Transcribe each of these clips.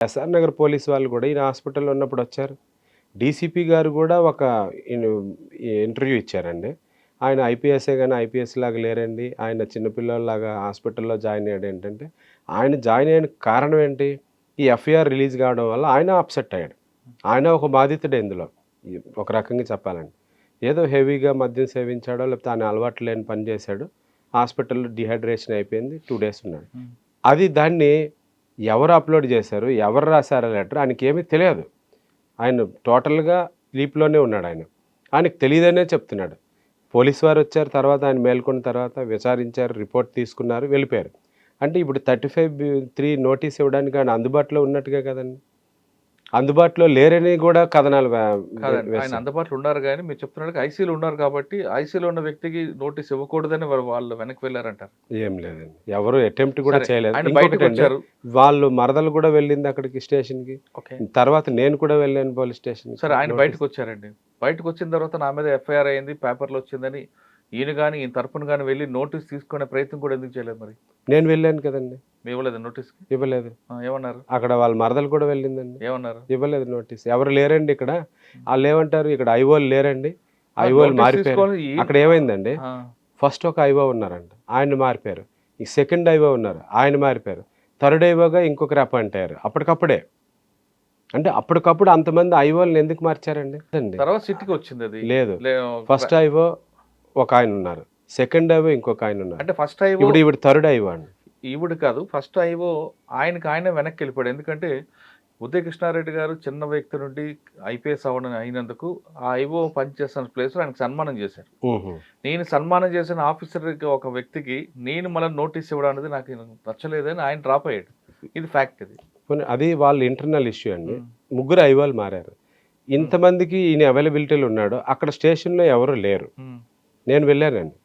SR Nagar police వాళ్ళు కూడా ఈయన హాస్పిటల్‌లో ఉన్నప్పుడు వచ్చారు. డీసీపీ గారు కూడా ఒక ఇన్ ఇంటర్వ్యూ ఇచ్చారండి. ఆయన ఐపీఎస్సే గాని ఐపీఎస్‌లాగా లేరండి. ఆయన చిన్న పిల్లోడిలాగా హాస్పిటల్‌లో జాయిన్ అయ్యాడేంటంటే, ఆయన జాయిన్ అయిన కారణం ఏంటి? ఈ ఎఫ్ఐఆర్ రిలీజ్ కావడం వల్ల ఆయన అప్‌సెట్ అయ్యాడు. ఆయన ఒక బాధితుడే ఇందులో. ఒక రకంగా చెప్పాలంటే. ఏదో హెవీగా మద్యం సేవించాడో లేకపోతే ఆయన అలవాటు లేని పని చేశాడు. హాస్పిటల్‌లో డీహైడ్రేషన్ అయిపోయింది. 2 డేస్ ఉన్నాడు. దాన్ని ఎవరు అప్‌లోడ్ చేశారు? ఎవరు రాసారు ఆ లెటర్? ఆయనకేమీ తెలియదు. ఆయన టోటల్‌గా స్లీప్‌లోనే ఉన్నాడాయన. ఆయనకు తెలీదనే చెప్తున్నాడు. పోలీసు వారొచ్చారు. తర్వాత ఆయన మేల్కొన్న తర్వాత విచారించారు. రిపోర్ట్ తీసుకున్నారు. వెళ్ళిపోయారు. అంటే ఇప్పుడు 35(3) నోటీస్ ఇవ్వడానికి ఆయన అందుబాటులో ఉన్నట్టుగా కదండీ! అందుబాటులో లేరని గూడా కథనాలు కాదండి. ఆయన వేశారు. అందుబాటులో ఉన్నారు గానీ, మీరు చెప్తున్నట్టుగా ఐసీయూలో ఉన్నారు కాబట్టి, ఐసీయూలో ఉన్న వ్యక్తికి నోటీస్ ఇవ్వకూడదని వాళ్ళు వెనక్కి వెళ్లారంటారు. ఏం లేదండి. ఎవరు అటెంప్ట్ కూడా సరే. చేయలేదు. ఆయన ఇంకొకటండి, బయటకొచ్చారు. వాళ్ళు మరదలు కూడా వెళ్ళింది అక్కడికి స్టేషన్‌కి. ఓకే. తర్వాత నేను కూడా వెళ్ళాను పోలీస్ స్టేషన్‌కి. సరే. ఆయన నోటీస్ బయటకొచ్చారండి. బయటకొచ్చిన తర్వాత నా మీద ఎఫ్ఐఆర్ అయింది, పేపర్‌లో వచ్చిందని ఈయన గాని, ఈయన తరపున గాని వెళ్లి నోటీస్ తీసుకునే ప్రయత్నం కూడా ఎందుకు చేయలేదు మరి? నేను వెళ్ళాను కదండీ! ఇవ్వలేదా నోటీస్‌కి? ఇవ్వలేదు. ఏమన్నారు? అక్కడ వాళ్ళ మరదలు కూడా వెళ్ళిందండి. ఏమన్నారు? ఇవ్వలేదు నోటీస్. ఎవరు లేరండి ఇక్కడ. ఆళ్ళేమంటారు, ఇక్కడ ఐఓలు లేరండి. ఐఓలు నోటీస్ మారిపోయారు. తీసుకొని అక్కడ ఏమైందండి, ఆ! ఫస్ట్ ఒక ఐఓ ఉన్నారంట. ఆయన మారిపోయారు. ఈ సెకండ్ ఐఓ ఉన్నారు. ఆయన మారిపోయారు. థర్డ్ ఐఓగా ఇంకొకరు అపాయింట్ అయ్యారు. అప్పటికప్పుడే. అంటే అప్పటికప్పుడు అంతమంది ఐఓలని ఎందుకు మార్చారండి? తర్వాత సిటీకి వచ్చిందది. లేదు. లే ఫస్ట్ ఐఓ ఒకాయనున్నారు. సెకండ్ ఐఓ ఇంకొకాయనున్నారు. అంటే ఫస్ట్ ఐఓ ఇప్పుడు ఈవిడ థర్డ్ ఐఓ అండి. ఈవిడ కాదు. ఫస్ట్ ఐఓ ఆయనకి వెనక్కెళ్ళిపోయాడు. ఎందుకంటే ఉదయ కృష్ణారెడ్డి గారు చిన్న వ్యక్తి నుండి ఐపీఎస్ అయినందుకు ఆ ఐఓ పనిచేస్తున్న ప్లేస్‌లో ఆయనకు సన్మానం చేశారు. హుహు. నేను సన్మానం చేసిన ఆఫీసర్‌కి ఒక వ్యక్తికి నేను మళ్ళా నోటీస్ ఇవ్వడం అనేది నాకు నచ్చలేదని ఆయన డ్రాప్ అయ్యాడు. ఇది ఫ్యాక్ట్ ఇది. అది వాళ్ళ ఇంటర్నల్ ఇష్యూ అండి. హ్మ్. ముగ్గురు ఐఓలు మారారు. ఇంతమందికి ఈయన అవైలబిలిటీలో ఉన్నాడు. అక్కడ స్టేషన్‌లో ఎవరు లేరు. హ్మ్. నేను వెళ్ళానండి.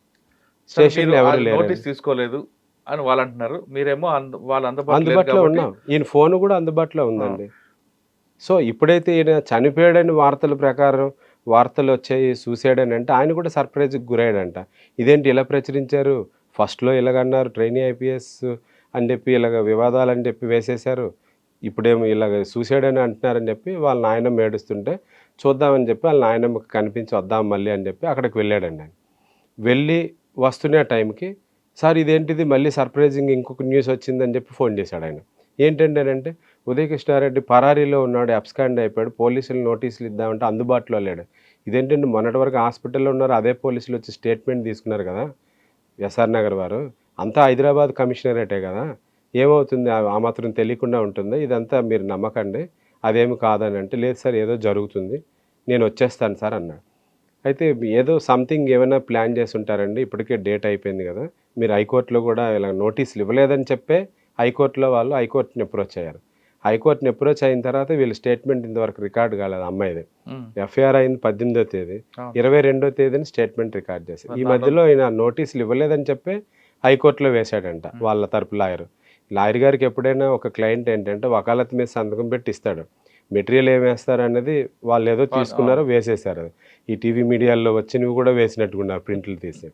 సరే, స్టేషన్‌లో మీరు ఎవరు లేరండి. నోటీస్ తీసుకోలేదు అని వాళ్ళంటున్నారు. మీరేమో వాళ్ళు అందుబాటులో లేరు అందుబాటులో కాబట్టి ఉన్నాం. ఈయన ఫోను గూడా అందుబాటులో ఆ! ఉందండి. సో, ఇప్పుడైతే ఈయన చనిపోయాడని వార్తల ప్రకారం వార్తలొచ్చాయి, సూసైడ్ అని అంటే ఆయన కూడా సర్ప్రైజ్‌కి గురయ్యాడంట. ఇదేంటి ఇలా ప్రచురించారు? ఫస్ట్‌లో ఇలాగన్నారు ట్రైనీ ఐపీఎస్ అని చెప్పి ఇలాగ వివాదాలని చెప్పి వేసేశారు. ఇప్పుడేమో ఇలాగ సూసైడ్ అని అంటున్నారని చెప్పి వాళ్ళ నాయనమ్మ ఏడుస్తుంటే చూద్దామని చెప్పి వాళ్ళ నాయనమ్మకి కనిపించి వద్దాం మళ్ళీ అని చెప్పి అక్కడికి వెళ్ళాడండి ఆయన. వెళ్ళి వస్తున్న టైంకి, సార్ ఇదేంటిది మళ్ళీ సర్ప్రైజింగ్ ఇంకొక న్యూస్ వచ్చిందని చెప్పి ఫోన్ చేశాడాయన. ఏంటండి అనంటే, ఉదయ్ కృష్ణారెడ్డి పరారీలో ఉన్నాడు, అబ్స్కాండ్ అయిపోయాడు. పోలీసులు నోటీసులు ఇద్దామంటే అందుబాటులో లేడు. ఇదేంటండి మొన్నటి వరకు హాస్పిటల్‌లో ఉన్నారు. అదే పోలీసులు వచ్చి స్టేట్మెంట్ తీసుకున్నారు కదా! ఎస్ఆర్ నగర్ వారు. అంతా హైదరాబాద్ కమిషనరేటే కదా! ఏమవుతుంది ఆ మాత్రం తెలియకుండా ఉంటుందా? ఇదంతా మీరు నమ్మకండి. అదేమి కాదని అంటే, లేదు సార్ ఏదో జరుగుతుంది. నేను వచ్చేస్తాను సార్ అన్నాడు. అయితే ఏదో సంథింగ్ ఏమైనా ప్లాన్ చేసుంటారండి. ఇప్పటికే డేట్ అయిపోయింది గదా! మీరు హైకోర్ట్‌లో గూడా ఇలా నోటీసులు ఇవ్వలేదని చెప్పే హైకోర్ట్‌లో వాళ్ళు హైకోర్ట్‌ని అప్రోచ్ అయ్యారు. హైకోర్ట్‌ని అప్రోచ్ అయిన తర్వాత వీళ్ళ స్టేట్మెంట్ ఇంతవరకు రికార్డ్ కాలేదు అమ్మాయిది. హ్మ్. ఎఫ్ఐఆర్ అయింది 18దో తేదీ. అవును. 22వ తేదీన స్టేట్మెంట్ రికార్డ్ చేశారు. మరి ఈ దానిలో మధ్యలో ఈయన నోటీసులు ఇవ్వలేదని చెప్పే హైకోర్ట్‌లో వేశాడంట హ్మ్. వాళ్ళ తరపు లాయరు. లాయర్ గారికి ఎప్పుడైనా ఒక క్లయింట్ ఏంటంటే వకాలత్ మీద సంతకం పెట్టి ఇస్తాడు. మెటీరియల్ ఏమేస్తారనేది వాళ్ళేదో తీసుకున్నారో అవును. వేసేశారు. ఈ టీవీ మీడియాల్లో వచ్చినవి కూడా వేసినట్టుగున్నారు ప్రింట్లు తీసి.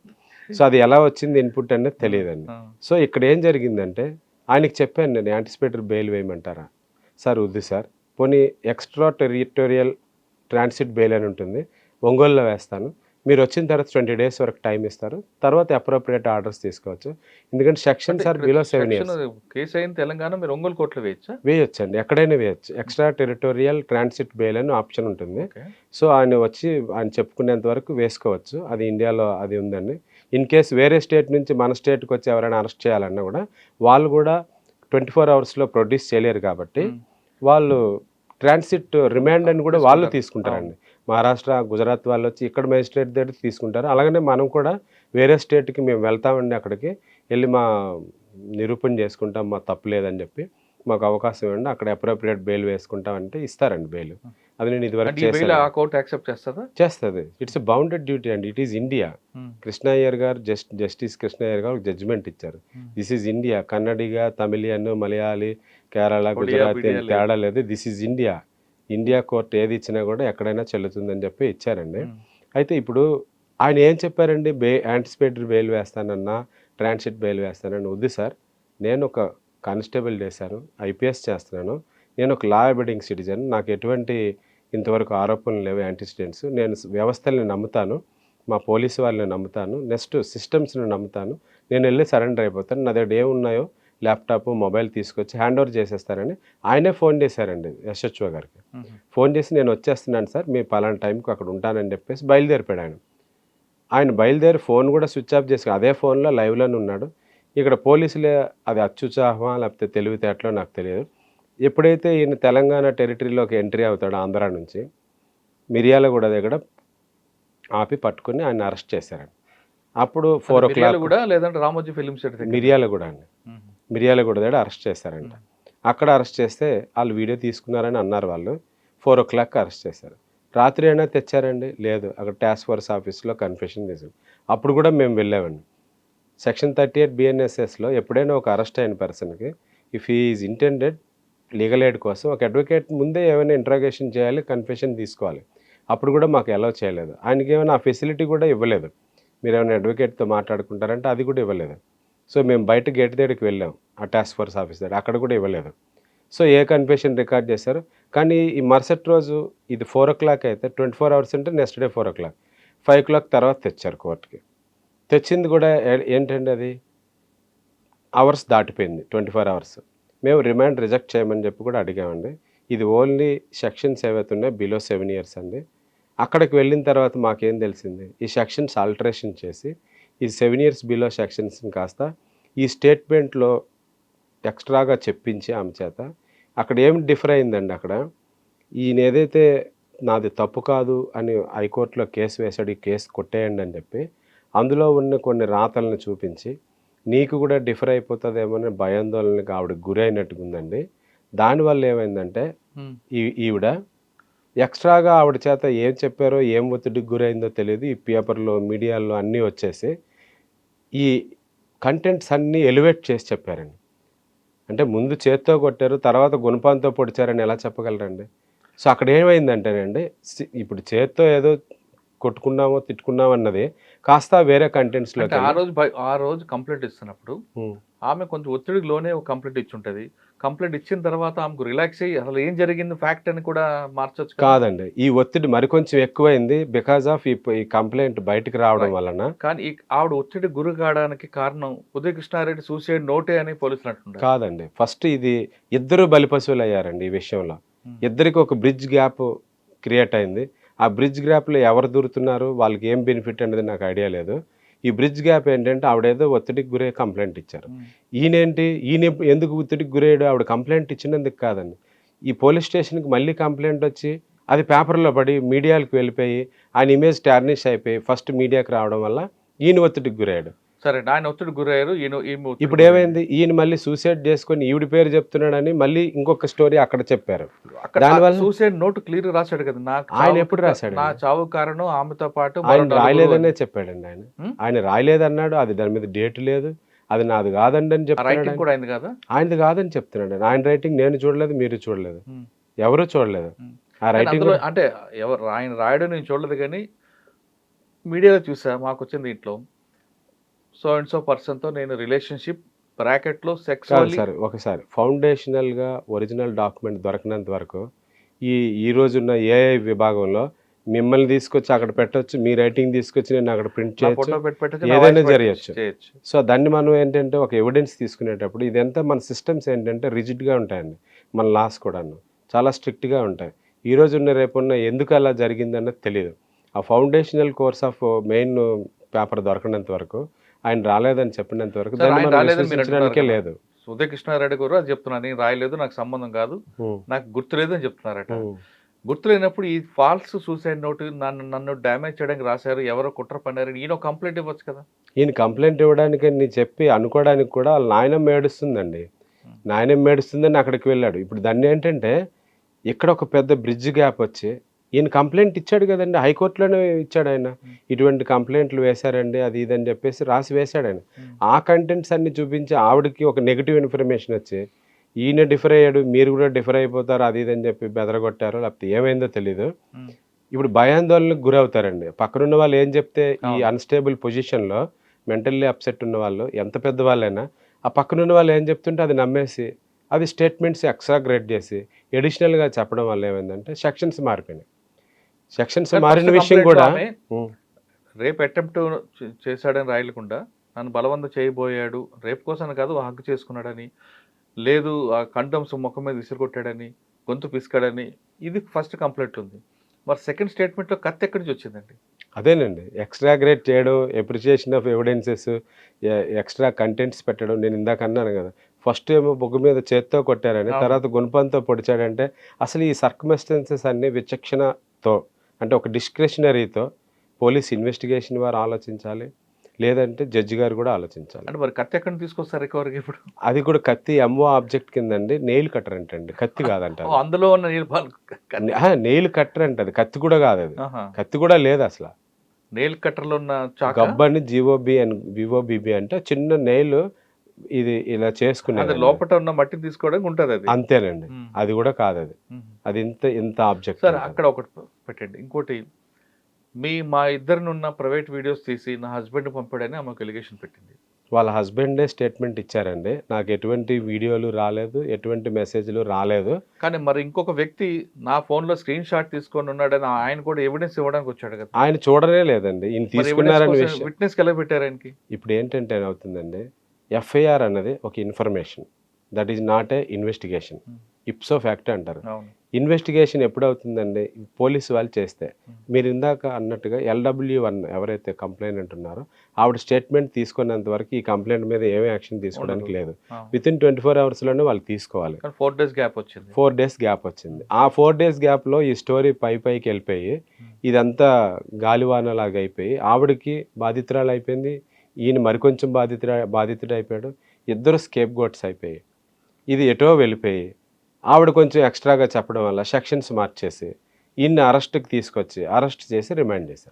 సో, అది ఎలా వచ్చింది ఇన్‌పుట్ అనేది ఆ! తెలీదండి. ఆ! సో, ఇక్కడ ఏం జరిగిందంటే ఆయనకి చెప్పాను నేను యాంటిసిపేటరీ బెయిల్ వేయమంటారా? సార్ వద్దు సార్. పోనీ ఎక్స్‌ట్రా టెరిటోరియల్ ట్రాన్సిట్ బెయిల్ అని ఉంటుంది. ఒంగోలులో వేస్తాను. మీరొచ్చిన తర్వాత 20 డేస్ వరకు టైమ్ ఇస్తారు. తర్వాత అప్రోప్రియేట్ ఆర్డర్స్ తీసుకోవచ్చు. ఎందుకంటే అంటే సెక్షన్స్ ఆర్ ఇక్కడ బిలో 7 సెక్షన్ ఇయర్స్. కేస్ అయింది తెలంగాణ. మీరు ఒంగోలు కోర్ట్‌లో వేయొచ్చా? వేయొచ్చండి. ఎక్కడైనా వేయొచ్చు. ఎక్స్‌ట్రా టెరిటోరియల్ ట్రాన్సిట్ బెయిల్ అని ఆప్షన్ ఉంటుంది. ఓకే. సో, ఆయన చెప్పుకునేంత వరకు వేసుకోవచ్చు. అది ఇండియాలో అది ఉందండి. ఇన్ కేస్ వేరే స్టేట్ నుంచి మన స్టేట్‌కొచ్చి ఎవరైనా అరెస్ట్ చేయాలన్నా గూడా, వాళ్ళు గూడా 24 అవర్స్‌లో ప్రొడ్యూస్ చేయలేరు కాబట్టి, హ్మ్. వాళ్ళు ట్రాన్సిట్ రిమాండ్ అని గూడా వాళ్ళు తీసుకుంటారు. అవును. తీసుకుంటారండి. మహారాష్ట్ర, గుజరాత్ వాళ్ళొచ్చి ఇక్కడ మేజిస్ట్రేట్ దగ్గర తీసుకుంటారు. అలాగనే మనం కూడా వేరే స్టేట్‌కి మేము వెళ్తామండి అక్కడికి. ఎళ్లి మా నిరూపణ చేసుకుంటాం. మా తప్పు లేదని జెప్పి. మాకు అవకాశం ఇవ్వండి. అక్కడ అప్రోప్రియేట్ బెయిల్ వేసుకుంటామంటే ఇస్తారండి బెయిల్. హ్మ్. అది నేను ఇదివరకు అంటే ఈ బెయిల్ ఆ చేశానండి. కోర్ట్ యాక్సెప్ట్ చేస్తదా? చేస్తది. ఇట్స్ ఎ బౌండెడ్ డ్యూటీ అండి. It is India. Hmm. Krishna Iyer గారు జస్టిస్ కృష్ణ అయ్యర్ గారు ఒక జడ్జిమెంట్ ఇచ్చారు. Hmm. This is India. Kannadiga, Tamilian, Malayali, Kerala, Odia, Gujarati బిడియా అని లేదు. తేడా లేదు. This is India. India court ఏది ఇచ్చినా గూడా ఎక్కడైనా చెల్లుతుందని జెప్పి ఇచ్చారండి. హ్మ్. అయితే ఇప్పుడు ఆయన ఏం చెప్పారండి? యాంటిసిపేటరీ బెయిల్ వేస్తానన్నా, ట్రాన్సిట్ బెయిల్ వేస్తానని వద్దు సార్. నేను ఒక కానిస్టేబుల్ చేశాను. ఐపీఎస్ చేస్తున్నాను. నేను ఒక లా అబైడింగ్ సిటిజన్. నాకు ఎటువంటి ఇంతవరకు ఆరోపణలు లేవు, యాంటిసిడెంట్స్. నేను వ్యవస్థల్ని నమ్ముతాను. మా పోలీసు వాళ్ళని నమ్ముతాను. నెక్స్ట్ సిస్టమ్స్‌ని నమ్ముతాను. నేనెళ్ళి సరెండర్ అయిపోతాను. నా దగ్గర ఏమున్నాయో ల్యాప్‌టాప్, మొబైల్ తీసుకొచ్చి హ్యాండ్ ఓవర్ చేసేస్తారని ఆయనే ఫోన్ చేశారండి ఎస్‌హెచ్ఓ గారికి. ఫోన్ చేసి నేను వచ్చేస్తున్నాను సార్. మీరు పలానా టైంకి అక్కడ ఉంటానని చెప్పేసి బయలుదేరిపోయాడు ఆయన. ఆయన బయలుదేరి ఫోన్ కూడా స్విచ్ ఆఫ్ చేసి అదే ఫోన్‌లో లైవ్‌లోనే ఉన్నాడు. ఇక్కడ పోలీసులే అది అత్యుత్సాహమా లేకపోతే తెలివితేటలో నాకు తెలియదు. ఎప్పుడైతే ఈయన తెలంగాణ టెరిటరీలోకి ఎంట్రీ అవుతాడో ఆంధ్ర నుంచి, మిర్యాలగూడ దగ్గర ఆపి పట్టుకొని ఆయన్ని అరెస్ట్ చేశారండి. అప్పుడు 4:00 కూడా లేదంటే రామోజీ ఫిల్మ్ సిటీ దగ్గర మిర్యాలగూడ అండి. మిర్యాలగూడ దగ్గర అరెస్ట్ చేశారంట. అక్కడ అరెస్ట్ చేస్తే ఆళ్ళు వీడియో తీసుకున్నారని అన్నారు వాళ్ళు. 4:00 అరెస్ట్ చేశారు. రాత్రి అయినా తెచ్చారండి? లేదు. అక్కడ టాస్క్ ఫోర్స్ ఆఫీస్‌లో కన్ఫెషన్ చేశారు. అప్పుడు కూడా మేము వెళ్ళామండి. సెక్షన్ 38 బిఎన్ఎస్ఎస్‌లో ఎప్పుడైనా ఒక అరెస్ట్ అయిన పర్సన్‌కి if he is intended legal aid కోసం ఒక అడ్వకేట్ ముందే ఏమైనా ఇంట్రాగేషన్ చేయాలి, కన్ఫెషన్ తీసుకోవాలి. అప్పుడు కూడా మాకు అలౌ చేయలేదు. ఆయనకేమైనా ఆ ఫెసిలిటీ కూడా ఇవ్వలేదు. మీరేమైనా అడ్వకేట్‌తో మాట్లాడుకుంటారంటే అది కూడా ఇవ్వలేదు. సో మేము బయట గేట్ దగ్గరికి వెళ్ళాం. ఆ టాస్క్ ఫోర్స్ ఆఫీస్ దగ్గర. అక్కడ కూడా ఇవ్వలేదు. సో ఏ కన్ఫెషన్ రికార్డ్ చేశారు. కానీ ఈ మరుసటి రోజు ఇది 4:00 అయితే 24 అవర్స్ అంటే నెక్స్ట్ డే 4:00. 5:00 తర్వాత తెచ్చారు కోర్ట్‌కి. తెచ్చింది కూడా ఏంటండి అది అవర్స్ దాటిపోయింది. 24 అవర్స్. మేము రిమాండ్ రిజెక్ట్ చేయమని చెప్పి కూడా అడిగామండి. ఇది ఓన్లీ సెక్షన్స్ ఏవైతే ఉన్నాయో బిలో 7 ఇయర్స్ అండి. అక్కడికి వెళ్ళిన తర్వాత మాకేం తెలిసింది, ఈ సెక్షన్స్ ఆల్టరేషన్ చేసి ఈ 7 ఇయర్స్ బిలో సెక్షన్స్‌ని కాస్త ఈ స్టేట్మెంట్‌లో ఎక్స్ట్రాగా చెప్పించి ఆమె చేత అక్కడ ఏం డిఫర్ అయిందండి అక్కడ, ఈయన ఏదైతే నాది తప్పు కాదు అని హైకోర్టులో కేసు వేశాడు, ఈ కేసు కొట్టేయండి అని చెప్పి అందులో ఉన్న కొన్ని రాతలను చూపించి నీకు కూడా డిఫర్ అయిపోతుందేమో అని భయాందోళనకి ఆవిడకి గురైనట్టుగా ఉందండి. దానివల్ల ఏమైందంటే ఈవిడ ఎక్స్ట్రాగా ఆవిడ చేత ఏం చెప్పారో ఏం ఒత్తిడికి గురైందో తెలియదు. ఈ పేపర్‌లో, మీడియాలో అన్నీ వచ్చేసి ఈ కంటెంట్స్ అన్నీ ఎలివేట్ చేసి చెప్పారండి. అంటే ముందు చేత్తో కొట్టారు, తర్వాత గుణపాంతో పొడిచారని ఎలా చెప్పగలరండి? సో అక్కడ ఏమైందంటేనండి, ఇప్పుడు చేత్తో ఏదో కొట్టుకున్నామో, తిట్టుకున్నామో అన్నది కాస్త వేరే కంటెంట్స్‌లోకి ఆ రోజు కంప్లైంట్ ఇస్తున్నప్పుడు ఆమె కొంచెం ఒత్తిడికి లోనే ఒక కంప్లైంట్ ఇచ్చుంటది. కంప్లైంట్ ఇచ్చిన తర్వాత ఆమెకు రిలాక్స్ అయ్యి అసలు ఏం జరిగింది ఫ్యాక్ట్ అని కూడా మార్చొచ్చు కదా? కాదండి. ఈ ఒత్తిడి మరికొంచెం ఎక్కువైంది బికాజ్ ఆఫ్ ఈ కంప్లెయింట్ బయటికి రావడం వలన. కానీ ఆవిడ ఒత్తిడి గురి కావడానికి కారణం ఉదయ కృష్ణారెడ్డి సూసైడ్ నోటే అని పోలీసులు అంటున్నారు. కాదండి. ఫస్ట్ ఇది ఇద్దరు బలిపశువులు అయ్యారండి ఈ విషయంలో. ఇద్దరికి ఒక బ్రిడ్జ్ గ్యాప్ క్రియేట్ అయింది. ఆ బ్రిడ్జ్ గ్యాప్‌లో ఎవరు దూరుతున్నారు, వాళ్ళకి ఏం బెనిఫిట్ అనేది నాకు ఐడియా లేదు. ఈ బ్రిడ్జ్ గ్యాప్ ఏంటంటే ఆవిడేదో ఒత్తిడికి గురై కంప్లెయింట్ ఇచ్చారు. ఈయన ఎందుకు ఒత్తిడికి గురయ్యాడు, ఆవిడ కంప్లెయింట్ ఇచ్చినందుకు కాదండి. ఈ పోలీస్ స్టేషన్‌కి మళ్ళీ కంప్లెయింట్ వచ్చి అది పేపర్‌లో పడి మీడియాలకు వెళ్ళిపోయి ఆయన ఇమేజ్ టార్నిష్ అయిపోయి ఫస్ట్ మీడియాకి రావడం వల్ల ఈయన ఒత్తిడికి గురయ్యాడు. సరే, ఆయన ఒత్తిడి గురయ్యారు. ఇప్పుడు ఏమైంది, ఈయన మళ్ళీ సూసైడ్ చేసుకొని ఈవిడ పేరు చెప్తున్నాడని మళ్ళీ ఇంకొక స్టోరీ అక్కడ చెప్పారు. దానివల్ల సూసైడ్ నోట్ క్లియర్ రాశాడు కదా. ఆయన ఎప్పుడు రాశాడు? నా చావు కారణం ఆమెతో పాటు ఆయన రాయలేదనే చెప్పాడండి. ఆయన రాయలేదన్నాడు. అది దాని మీద డేట్ లేదు, అది నాది కాదండి అని చెప్తున్నాడు. కూడా అయింది కదా, ఆయనది కాదని చెప్తున్నాడు. ఆయన రైటింగ్ నేను చూడలేదు, మీరు చూడలేదు, ఎవరు చూడలేదు. ఆ రైటింగ్ అంటే ఎవరు ఆయన రాయడం నేను చూడలేదు, కానీ మీడియాలో చూసా. మాకు వచ్చింది దీంట్లో సో అండ్ సో పర్సన్తో నేను రిలేషన్షిప్ బ్రాకెట్లో సెక్స్. సరే ఒకసారి ఫౌండేషనల్గా ఒరిజినల్ డాక్యుమెంట్ దొరకనంత వరకు ఈ రోజున్న ఏఐ విభాగంలో మిమ్మల్ని తీసుకొచ్చి అక్కడ పెట్టొచ్చు, మీ రైటింగ్ తీసుకొచ్చి నేను అక్కడ ప్రింట్ చేయొచ్చు, ఏదైనా జరగచ్చు. సో దాన్ని మనం ఏంటంటే ఒక ఎవిడెన్స్ తీసుకునేటప్పుడు ఇదంతా మన సిస్టమ్స్ ఏంటంటే రిజిడ్గా ఉంటాయండి. మన లాస్ కూడాను చాలా స్ట్రిక్ట్గా ఉంటాయి. ఈ రోజున్న రేపున్న ఎందుకు అలా జరిగిందన్నది తెలియదు. ఆ foundational course of main paper దొరకనంత వరకు, ఆయన రాలేదని చెప్పినంత వరకు విశ్వసించడానికే లేదు. ఉదయ కృష్ణారెడ్డి గారు అది చెప్తున్నారు, నేను రాయలేదు, నాకు సంబంధం కాదు, నాకు గుర్తులేదు అని చెప్తున్నారట. గుర్తులేనప్పుడు ఈ ఫాల్స్ సూసైడ్ నోట్ నన్ను డ్యామేజ్ చేయడానికి రాశారు, ఎవరో కుట్ర పన్నారు, ఈయన కంప్లైంట్ ఇవ్వచ్చు కదా. ఈయన కంప్లైంట్ ఇవ్వడానికి నేను చెప్పి అనుకోవడానికి కూడా నాయనమ్మ ఏడుస్తుందండి. నాయనమ్మ ఏడుస్తుందని అక్కడికి వెళ్ళాడు. ఇప్పుడు దాన్ని ఏంటంటే ఇక్కడ ఒక పెద్ద బ్రిడ్జ్ గ్యాప్ వచ్చి ఈయన కంప్లైంట్ ఇచ్చాడు కదండి, హైకోర్టులోనే ఇచ్చాడు ఆయన. ఇటువంటి కంప్లైంట్లు వేశారండి అది ఇదని చెప్పేసి రాసి వేశాడు ఆయన. ఆ కంటెంట్స్ అన్ని చూపించి ఆవిడకి ఒక నెగిటివ్ ఇన్ఫర్మేషన్ వచ్చి ఈయన డిఫర్ అయ్యాడు, మీరు కూడా డిఫర్ అయిపోతారు అది ఇదని చెప్పి బెదరగొట్టారు, లేకపోతే ఏమైందో తెలీదు. ఇప్పుడు భయాందోళనకు గురవుతారండి. పక్కనున్న వాళ్ళు ఏం చెప్తే ఈ అన్స్టేబుల్ పొజిషన్లో మెంటల్లీ అప్సెట్ ఉన్న వాళ్ళు ఎంత పెద్దవాళ్ళైనా ఆ పక్కనున్న వాళ్ళు ఏం చెప్తుంటే అది నమ్మేసి అది స్టేట్మెంట్స్ ఎక్స్ట్రా గ్రేడ్ చేసి ఎడిషనల్గా చెప్పడం వల్ల ఏమైందంటే సెక్షన్స్ మారిపోయినాయి. సెక్షన్స్ మారిన ఫస్ట్ విషయం కంప్లైంట్లో కూడా ఆమె రేప్ అటెంప్ట్ చేశాడని రాయకుండా నన్ను బలవంతం చేయబోయాడు, రేప్ కోసం కాదు హగ్ చేసుకున్నాడని, లేదు ఆ కండమ్స్ ముఖం మీద విసిరికొట్టాడని, గొంతు పిసికాడని, ఇది ఫస్ట్ కంప్లైంట్ ఉంది. మరి సెకండ్ స్టేట్మెంట్లో కత్తి ఎక్కడి నుంచి వచ్చిందండి? అదేనండి ఎక్స్ట్రా గ్రేడ్ చేయడం, appreciation of evidences, extra contents పెట్టడం. నేను ఇందాక అన్నాను కదా, ఫస్ట్ ఏమో బొగ్గు మీద చేత్తో కొట్టారని, అవును. తర్వాత గుణపంతో పొడిచాడంటే అసలు ఈ సర్కమ్స్టెన్సెస్ అన్ని విచక్షణతో, అంటే ఒక డిస్క్రిషనరీతో పోలీస్ ఇన్వెస్టిగేషన్ వారు ఆలోచించాలి, లేదంటే జడ్జి గారు కూడా ఆలోచించాలి. అంటే మరి కత్తి ఎక్కడి నుంచి తీసుకొస్తారు రికవరీకి ఇప్పుడు? అది కూడా కత్తి ఎంఓ ఆబ్జెక్ట్ కిందండి, నెయిల్ కట్టర్ అంటండి, కత్తి కాదంట. ఓ, అందులో ఉన్న నెయిల్ కట్టర్ అంటే అది కత్తి కూడా కాదు, అది కత్తి కూడా లేదు అసలు. నెయిల్ కట్టర్లో ఉన్న చాక గబ్బని జిఓబి అండ్ వివోబిబి అంటే చిన్న నెయిల్ ఇది ఇలా అది చేసుకునేది లోపల ఉన్న మట్టిని తీసుకోవడానికి ఉంటుంది అది. అంతేనండి. మ్మ్. అది కూడా కాదు, అది మ్మ్. అది ఇంత ఆబ్జెక్ట్. సరే అక్కడ ఒకటి పెట్టండి. ఇంకోటి, మా ఇద్దరిని ఉన్న ప్రైవేట్ వీడియోస్ తీసి నా హస్బెండ్ పంపాడని ఆమెకు ఎలిగేషన్ పెట్టింది. వాళ్ళ హస్బెండే స్టేట్మెంట్ ఇచ్చారండి, నాకు ఎటువంటి వీడియోలు రాలేదు, ఎటువంటి మెసేజ్లు రాలేదు. కానీ మరి ఇంకొక వ్యక్తి నా ఫోన్లో స్క్రీన్ షాట్ తీసుకొని ఉన్నాడని ఆయన కూడా ఎవిడెన్స్ ఇవ్వడానికి వచ్చాడు కదా. ఆయన చూడనే లేదండి, ఈయన తీసుకున్నారని విషయం. విట్నెస్కి ఎలా పెట్టారు ఆయనకి? ఇప్పుడు ఏంటంటే ఏమవుతుందండి, ఎఫ్ఐఆర్ అన్నది ఒక information, that is not a investigation. Ipso facto అంటారు. అవును. ఇన్వెస్టిగేషన్ ఎప్పుడవుతుందండి, పోలీసు వాళ్ళు చేస్తే. మీరు ఇందాక అన్నట్టుగా LW1 ఎవరైతే కంప్లైంట్ ఉన్నారో ఆవిడ స్టేట్మెంట్ తీసుకున్నంత వరకు ఈ కంప్లైంట్ మీద ఏమీ యాక్షన్ తీసుకోవడానికి లేదు. వితిన్ 24 అవర్స్లోనే వాళ్ళు తీసుకోవాలి. 4 days గ్యాప్ వచ్చింది. 4 days గ్యాప్ వచ్చింది. ఆ 4 days గ్యాప్లో ఈ స్టోరీ పైకి వెళ్ళిపోయి ఇదంతా గాలివానలాగా అయిపోయి ఆవిడకి బాధితురాలు అయిపోయింది, ఈయన మరికొంచెం బాధితుడు అయిపోయాడు, ఇద్దరు స్కేప్ గోట్స్ అయిపోయి ఇది ఎటో వెళ్ళిపోయి ఆవిడ కొంచెం ఎక్స్ట్రాగా చెప్పడం వల్ల సెక్షన్స్ మార్చేసి ఈయన్ని అరెస్ట్కి తీసుకొచ్చి అరెస్ట్ చేసి రిమాండ్ చేశారు.